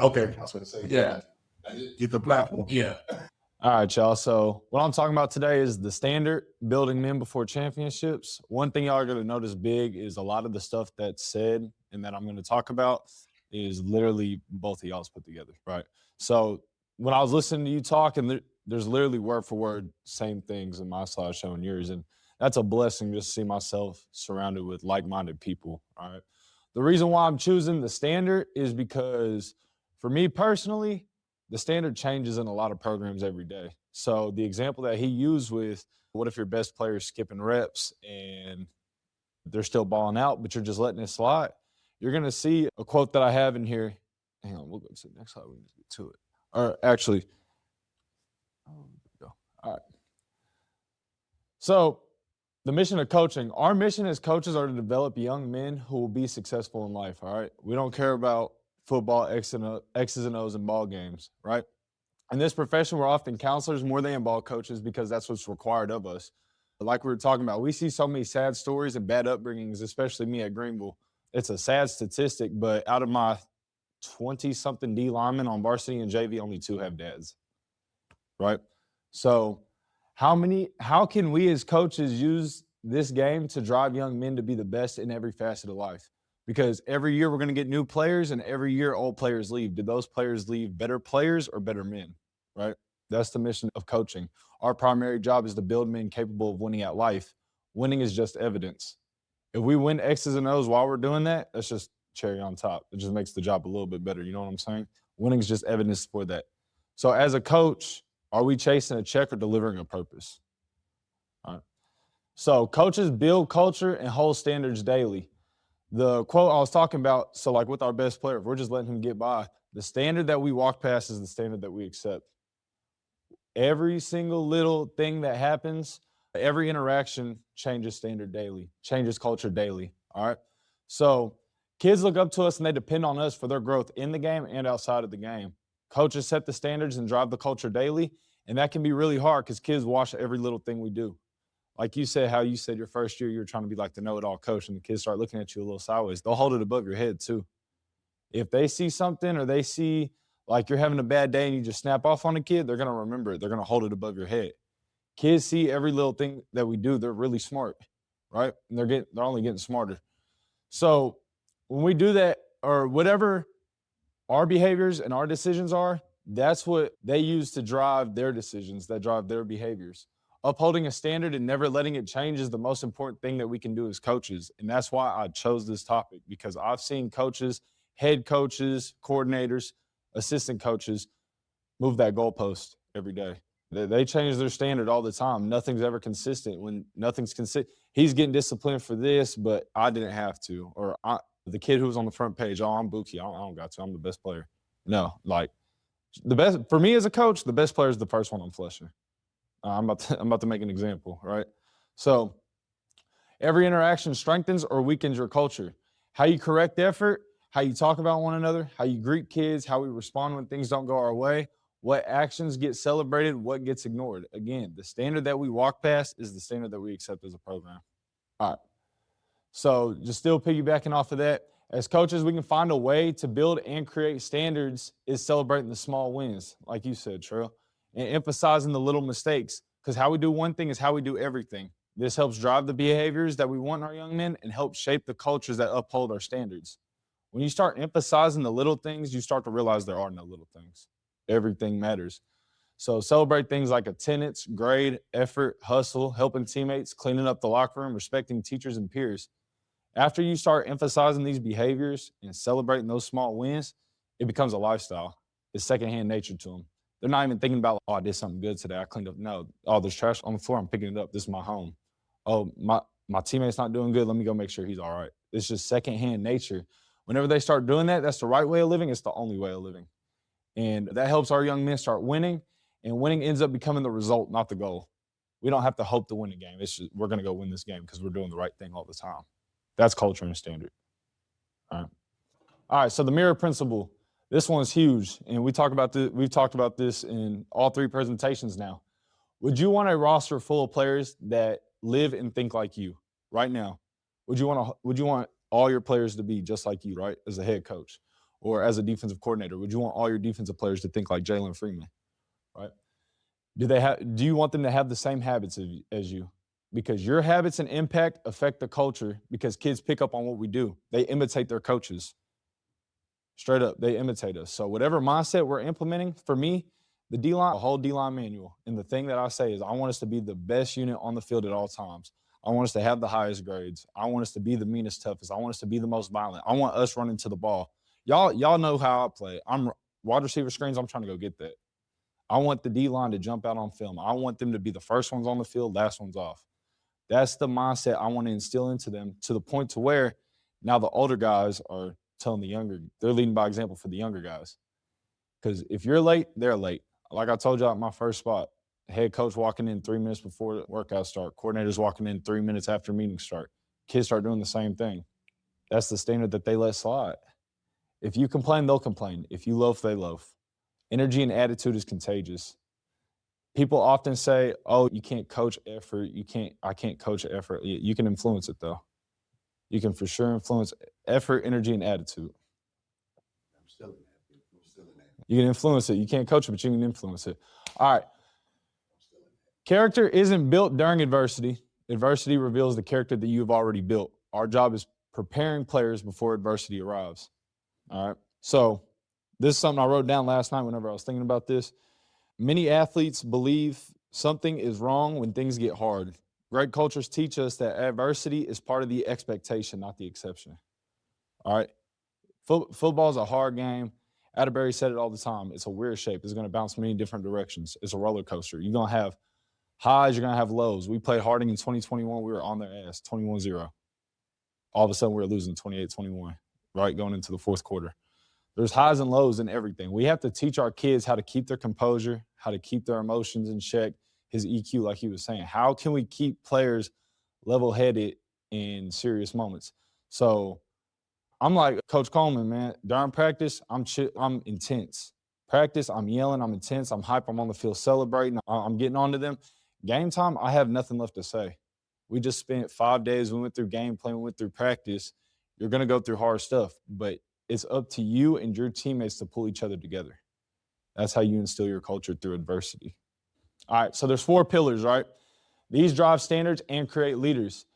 Okay, I was going to say, Yeah. get the platform. Yeah. All right, y'all. So what I'm talking about today is the standard, building men before championships. One thing y'all are going to notice big is a lot of the stuff that's said and that I'm going to talk about is literally both of y'all's put together, right? So when I was listening to you talk, and there's literally word for word same things in my slideshow and yours, and that's a blessing just to see myself surrounded with like-minded people, all right? The reason why I'm choosing the standard is because for me personally, the standard changes in a lot of programs every day. So the example that he used with, what if your best player is skipping reps and they're still balling out, but you're just letting it slide? You're going to see a quote that I have in here. Hang on, we'll go to the next slide. We can get to it. Or actually, go. All right. So the mission of coaching, our mission as coaches are to develop young men who will be successful in life, all right? We don't care about football, X's and O's and ball games, right? In this profession, we're often counselors more than ball coaches because that's what's required of us. Like we were talking about, we see so many sad stories and bad upbringings, especially me at Greenville. It's a sad statistic, but out of my 20-something D linemen on varsity and JV, only 2 have dads, right? So how can we as coaches use this game to drive young men to be the best in every facet of life? Because every year we're going to get new players, and every year old players leave. Did those players leave better players or better men, right? That's the mission of coaching. Our primary job is to build men capable of winning at life. Winning is just evidence. If we win X's and O's while we're doing that, that's just cherry on top. It just makes the job a little bit better. You know what I'm saying? Winning is just evidence for that. So as a coach, are we chasing a check or delivering a purpose? All right. So coaches build culture and hold standards daily. The quote I was talking about, so like with our best player, if we're just letting him get by, the standard that we walk past is the standard that we accept. Every single little thing that happens, every interaction changes standard daily, changes culture daily, all right? So kids look up to us and they depend on us for their growth in the game and outside of the game. Coaches set the standards and drive the culture daily, and that can be really hard because kids watch every little thing we do. Like you said, how you said your first year you were trying to be like the know-it-all coach, and the kids start looking at you a little sideways. They'll hold it above your head too. If they see something or they see like you're having a bad day and you just snap off on a kid, they're going to remember it. They're going to hold it above your head. Kids see every little thing that we do. They're really smart, right? And they're only getting smarter. So when we do that, or whatever our behaviors and our decisions are, that's what they use to drive their decisions, that drive their behaviors. Upholding a standard and never letting it change is the most important thing that we can do as coaches. And that's why I chose this topic, because I've seen coaches, head coaches, coordinators, assistant coaches move that goalpost every day. They change their standard all the time. Nothing's ever consistent. When nothing's consistent, he's getting disciplined for this, but I didn't have to. Or the kid who was on the front page, oh, I'm Buki. I don't got to. I'm the best player. No, like the best for me as a coach, the best player is the first one I'm flushing. I'm about to make an example, right? So every interaction strengthens or weakens your culture. How you correct effort, how you talk about one another, how you greet kids, how we respond when things don't go our way, what actions get celebrated, what gets ignored. Again, the standard that we walk past is the standard that we accept as a program. All right. So just still piggybacking off of that, as coaches, we can find a way to build and create standards is celebrating the small wins, like you said, Trail, and emphasizing the little mistakes, because how we do one thing is how we do everything. This helps drive the behaviors that we want in our young men and helps shape the cultures that uphold our standards. When you start emphasizing the little things, you start to realize there are no little things. Everything matters. So celebrate things like attendance, grade, effort, hustle, helping teammates, cleaning up the locker room, respecting teachers and peers. After you start emphasizing these behaviors and celebrating those small wins, it becomes a lifestyle. It's secondhand nature to them. They're not even thinking about, oh, I did something good today. I cleaned up. No, oh, there's trash on the floor. I'm picking it up. This is my home. Oh, my teammate's not doing good. Let me go make sure he's all right. It's just secondhand nature. Whenever they start doing that, that's the right way of living. It's the only way of living. And that helps our young men start winning, and winning ends up becoming the result, not the goal. We don't have to hope to win a game. It's just, we're going to go win this game because we're doing the right thing all the time. That's culture and standard. All right, so the mirror principle. This one's huge, and we've talked about this in all 3 presentations now. Would you want a roster full of players that live and think like you right now? Would you want all your players to be just like you, right, as a head coach? Or as a defensive coordinator, would you want all your defensive players to think like Jalen Freeman, right? Do you want them to have the same habits as you? Because your habits and impact affect the culture because kids pick up on what we do. They imitate their coaches. Straight up, they imitate us. So whatever mindset we're implementing, for me, the D-line, the whole D-line manual, and the thing that I say is I want us to be the best unit on the field at all times. I want us to have the highest grades. I want us to be the meanest, toughest. I want us to be the most violent. I want us running to the ball. Y'all know how I play. I'm wide receiver screens. I'm trying to go get that. I want the D-line to jump out on film. I want them to be the first ones on the field, last ones off. That's the mindset I want to instill into them to the point to where now the older guys are telling the younger, they're leading by example for the younger guys. Because if you're late, they're late. Like I told you at my first spot, head coach walking in 3 minutes before the workout start, coordinators walking in 3 minutes after meetings start. Kids start doing the same thing. That's the standard that they let slide. If you complain, they'll complain. If you loaf, they loaf. Energy and attitude is contagious. People often say, oh, you can't coach effort. I can't coach effort. You can influence it though. You can for sure influence effort, energy, and attitude. I'm still in that. You can influence it. You can't coach it, but you can influence it. All right. Character isn't built during adversity. Adversity reveals the character that you've already built. Our job is preparing players before adversity arrives. All right. So this is something I wrote down last night whenever I was thinking about this. Many athletes believe something is wrong when things get hard. Great cultures teach us that adversity is part of the expectation, not the exception. All right. Football is a hard game. Atterbury said it all the time. It's a weird shape. It's going to bounce many different directions. It's a roller coaster. You're going to have highs. You're going to have lows. We played Harding in 2021. We were on their ass, 21-0. All of a sudden, we were losing 28-21, right, going into the fourth quarter. There's highs and lows in everything. We have to teach our kids how to keep their composure, how to keep their emotions in check, his EQ, like he was saying. How can we keep players level-headed in serious moments? So I'm like Coach Coleman, man. During practice, I'm intense. Practice, I'm yelling, I'm intense, I'm hype, I'm on the field celebrating, I'm getting onto them. Game time, I have nothing left to say. We just spent 5 days. We went through game plan, we went through practice. You're going to go through hard stuff, but it's up to you and your teammates to pull each other together. That's how you instill your culture through adversity. All right, so there's 4 pillars, right? These drive standards and create leaders.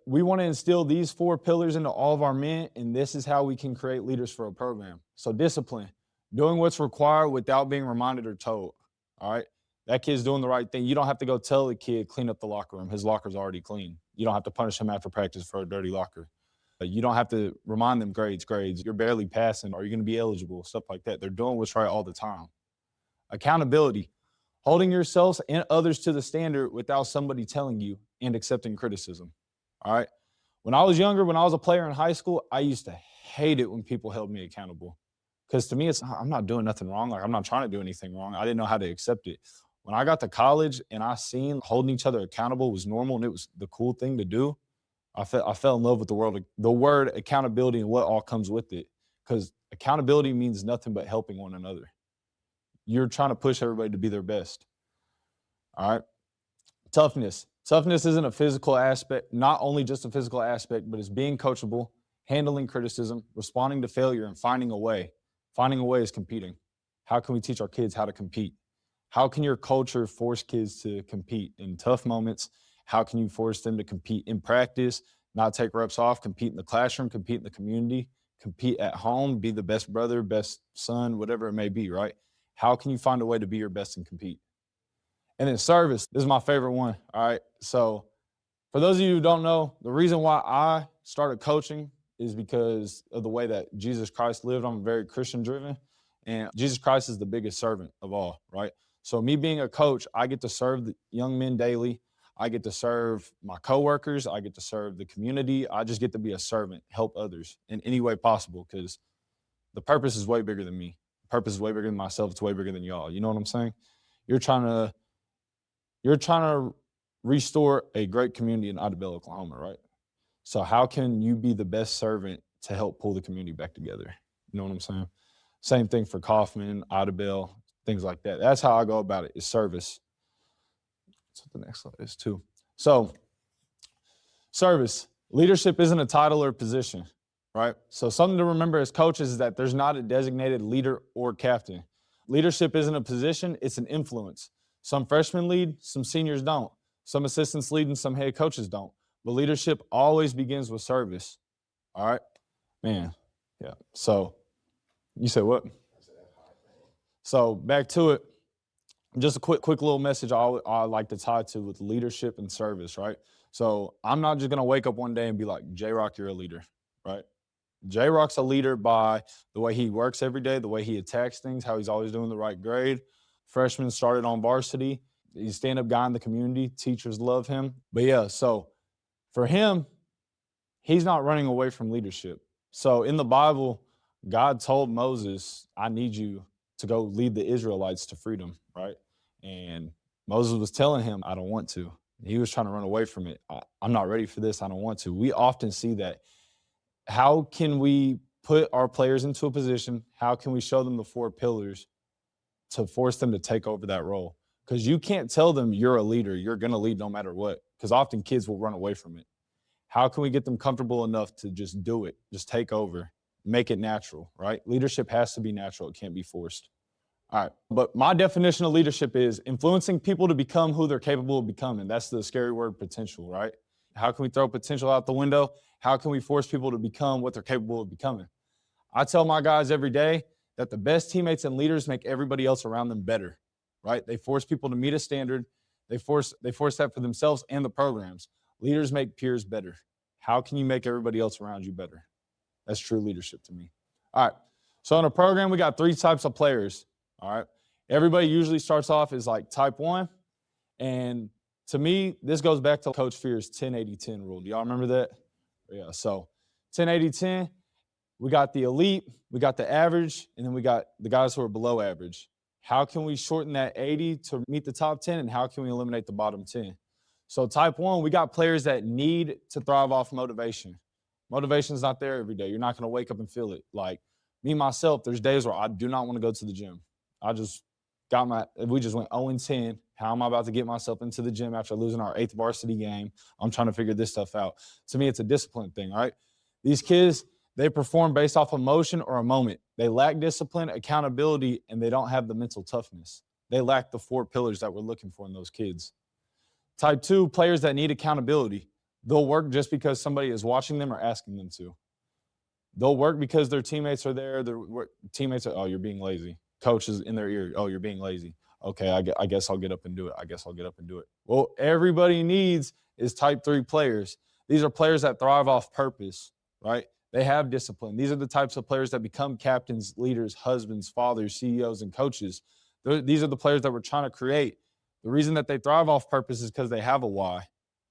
We want to instill these 4 pillars into all of our men, and this is how we can create leaders for a program. So discipline, doing what's required without being reminded or told, all right? That kid's doing the right thing. You don't have to go tell the kid, clean up the locker room. His locker's already clean. You don't have to punish him after practice for a dirty locker. You don't have to remind them grades. You're barely passing. Are you going to be eligible? Stuff like that. They're doing what's right all the time. Accountability, holding yourselves and others to the standard without somebody telling you and accepting criticism. All right. When I was younger, when I was a player in high school, I used to hate it when people held me accountable. Because to me, I'm not doing nothing wrong. Like, I'm not trying to do anything wrong. I didn't know how to accept it. When I got to college and I seen holding each other accountable was normal and it was the cool thing to do, I fell in love with the word accountability and what all comes with it. Because accountability means nothing but helping one another. You're trying to push everybody to be their best. All right. Toughness. Toughness isn't a physical aspect, not only just a physical aspect, but it's being coachable, handling criticism, responding to failure, and finding a way. Finding a way is competing. How can we teach our kids how to compete? How can your culture force kids to compete in tough moments? How can you force them to compete in practice, not take reps off, compete in the classroom, compete in the community, compete at home, be the best brother, best son, whatever it may be, right? How can you find a way to be your best and compete? And then service, this is my favorite one, all right? So for those of you who don't know, the reason why I started coaching is because of the way that Jesus Christ lived. I'm very Christian-driven, and Jesus Christ is the biggest servant of all, right? So me being a coach, I get to serve the young men daily. I get to serve my coworkers. I get to serve the community. I just get to be a servant, help others in any way possible because the purpose is way bigger than me. The purpose is way bigger than myself. It's way bigger than y'all. You know what I'm saying? You're trying to restore a great community in Idabel, Oklahoma, right? So how can you be the best servant to help pull the community back together? You know what I'm saying? Same thing for Kaufman, Idabel, things like that. That's how I go about it, is service. That's what the next slide is too. So service. Leadership isn't a title or position. right? So something to remember as coaches is that there's not a designated leader or captain. Leadership isn't a position, it's an influence. Some freshmen lead, some seniors don't. Some assistants lead and some head coaches don't. But leadership always begins with service. All right? Man, yeah. So you said what? So back to it. Just a quick little message I like to tie to with leadership and service, right? So I'm not just gonna wake up one day and be like, J-Rock, you're a leader, right? J-Rock's a leader by the way he works every day, the way he attacks things, how he's always doing the right grade. Freshman started on varsity. He's a stand-up guy in the community. Teachers love him. But yeah, so for him, he's not running away from leadership. So in the Bible, God told Moses, I need you to go lead the Israelites to freedom, right? And Moses was telling him, I don't want to. He was trying to run away from it. I'm not ready for this. I don't want to. We often see that. How can we put our players into a position? How can we show them the 4 pillars to force them to take over that role? Because you can't tell them you're a leader. You're going to lead no matter what. Because often kids will run away from it. How can we get them comfortable enough to just do it, just take over, make it natural, right? Leadership has to be natural. It can't be forced. All right. But my definition of leadership is influencing people to become who they're capable of becoming. That's the scary word, potential, right? How can we throw potential out the window? How can we force people to become what they're capable of becoming? I tell my guys every day that the best teammates and leaders make everybody else around them better, right? They force people to meet a standard. They force that for themselves and the programs. Leaders make peers better. How can you make everybody else around you better? That's true leadership to me. All right. So in a program, we got 3 types of players. All right. Everybody usually starts off as like type 1. And to me, this goes back to Coach Fear's 10-80-10 rule. Do y'all remember that? Yeah. So 10-80-10, we got the elite, we got the average, and then we got the guys who are below average. How can we shorten that 80 to meet the top 10, and how can we eliminate the bottom 10? So type 1, we got players that need to thrive off motivation. Motivation's not there every day. You're not going to wake up and feel it. Like me, myself, there's days where I do not want to go to the gym. We just went 0-10. How am I about to get myself into the gym after losing our 8th varsity game? I'm trying to figure this stuff out. To me, it's a discipline thing, right? These kids, they perform based off emotion or a moment. They lack discipline, accountability, and they don't have the mental toughness. They lack the 4 pillars that we're looking for in those kids. Type 2, players that need accountability. They'll work just because somebody is watching them or asking them to. They'll work because their teammates are there. Their teammates are, oh, you're being lazy. Coaches in their ear, oh, you're being lazy. Okay, I guess I'll get up and do it. Well, everybody needs is type 3 players. These are players that thrive off purpose, right? They have discipline. These are the types of players that become captains, leaders, husbands, fathers, CEOs, and coaches. These are the players that we're trying to create. The reason that they thrive off purpose is because they have a why,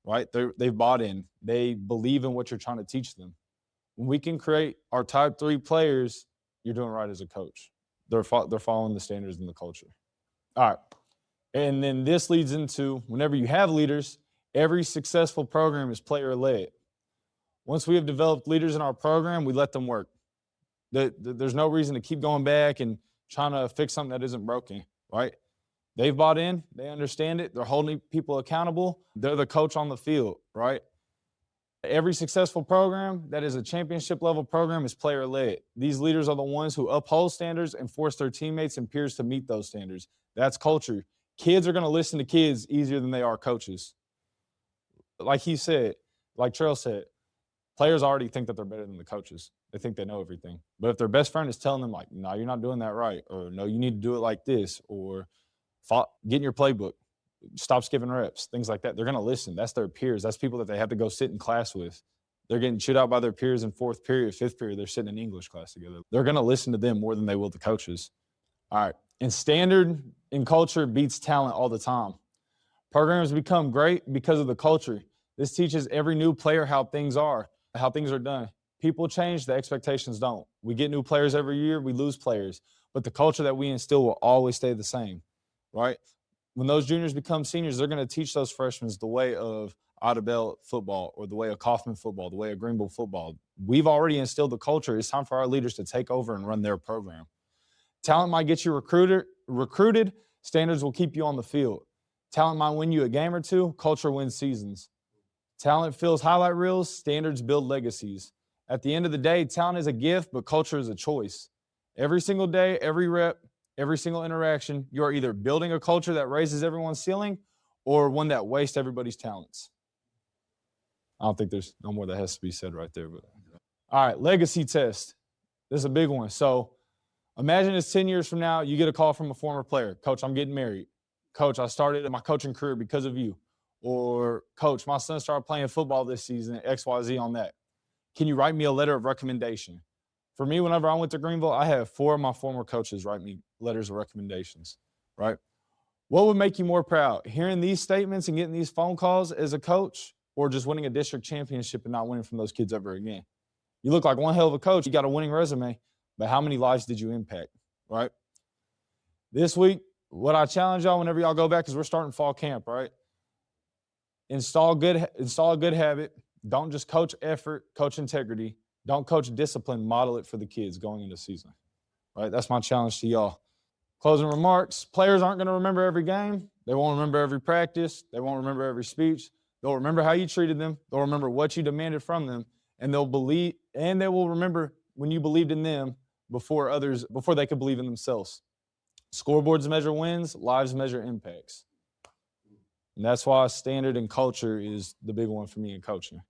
right? They've bought in. They believe in what you're trying to teach them. When we can create our type 3 players, you're doing right as a coach. They're following the standards and the culture. All right. And then this leads into whenever you have leaders, every successful program is player-led. Once we have developed leaders in our program, we let them work. There's no reason to keep going back and trying to fix something that isn't broken, right? They've bought in. They understand it. They're holding people accountable. They're the coach on the field, right? Every successful program that is a championship level program is player-led. These leaders are the ones who uphold standards and force their teammates and peers to meet those standards. That's culture. Kids are going to listen to kids easier than they are coaches. Like he said, like Trail said, players already think that they're better than the coaches. They think they know everything. But if their best friend is telling them like, no, you're not doing that right, or no, you need to do it like this, or get in your playbook, stop skipping reps, things like that. They're going to listen. That's their peers. That's people that they have to go sit in class with. They're getting chewed out by their peers in 4th period, 5th period. They're sitting in English class together. They're going to listen to them more than they will the coaches. All right. And standard in culture beats talent all the time. Programs become great because of the culture. This teaches every new player how things are done. People change, the expectations don't. We get new players every year, we lose players. But the culture that we instill will always stay the same, right? When those juniors become seniors, they're going to teach those freshmen the way of Audubell football or the way of Kaufman football, the way of Greenville football. We've already instilled the culture. It's time for our leaders to take over and run their program. Talent might get you recruited. Standards will keep you on the field. Talent might win you a game or two. Culture wins seasons. Talent fills highlight reels. Standards build legacies. At the end of the day, talent is a gift, but culture is a choice. Every single day, every rep, every single interaction, you're either building a culture that raises everyone's ceiling or one that wastes everybody's talents. I don't think there's no more that has to be said right there. But all right, legacy test. This is a big one. So imagine it's 10 years from now, you get a call from a former player. Coach, I'm getting married. Coach, I started my coaching career because of you. Or, Coach, my son started playing football this season, XYZ on that. Can you write me a letter of recommendation? For me, whenever I went to Greenville, I had 4 of my former coaches write me letters of recommendations, right? What would make you more proud? Hearing these statements and getting these phone calls as a coach, or just winning a district championship and not winning from those kids ever again? You look like one hell of a coach. You got a winning resume, but how many lives did you impact, right? This week, what I challenge y'all whenever y'all go back, because we're starting fall camp, right? Install a good habit. Don't just coach effort, coach integrity. Don't coach discipline, model it for the kids going into the season, right? That's my challenge to y'all. Closing remarks. Players aren't going to remember every game. They won't remember every practice. They won't remember every speech. They'll remember how you treated them. They'll remember what you demanded from them. And they will remember when you believed in them before they could believe in themselves. Scoreboards measure wins, lives measure impacts. And that's why standard and culture is the big one for me in coaching.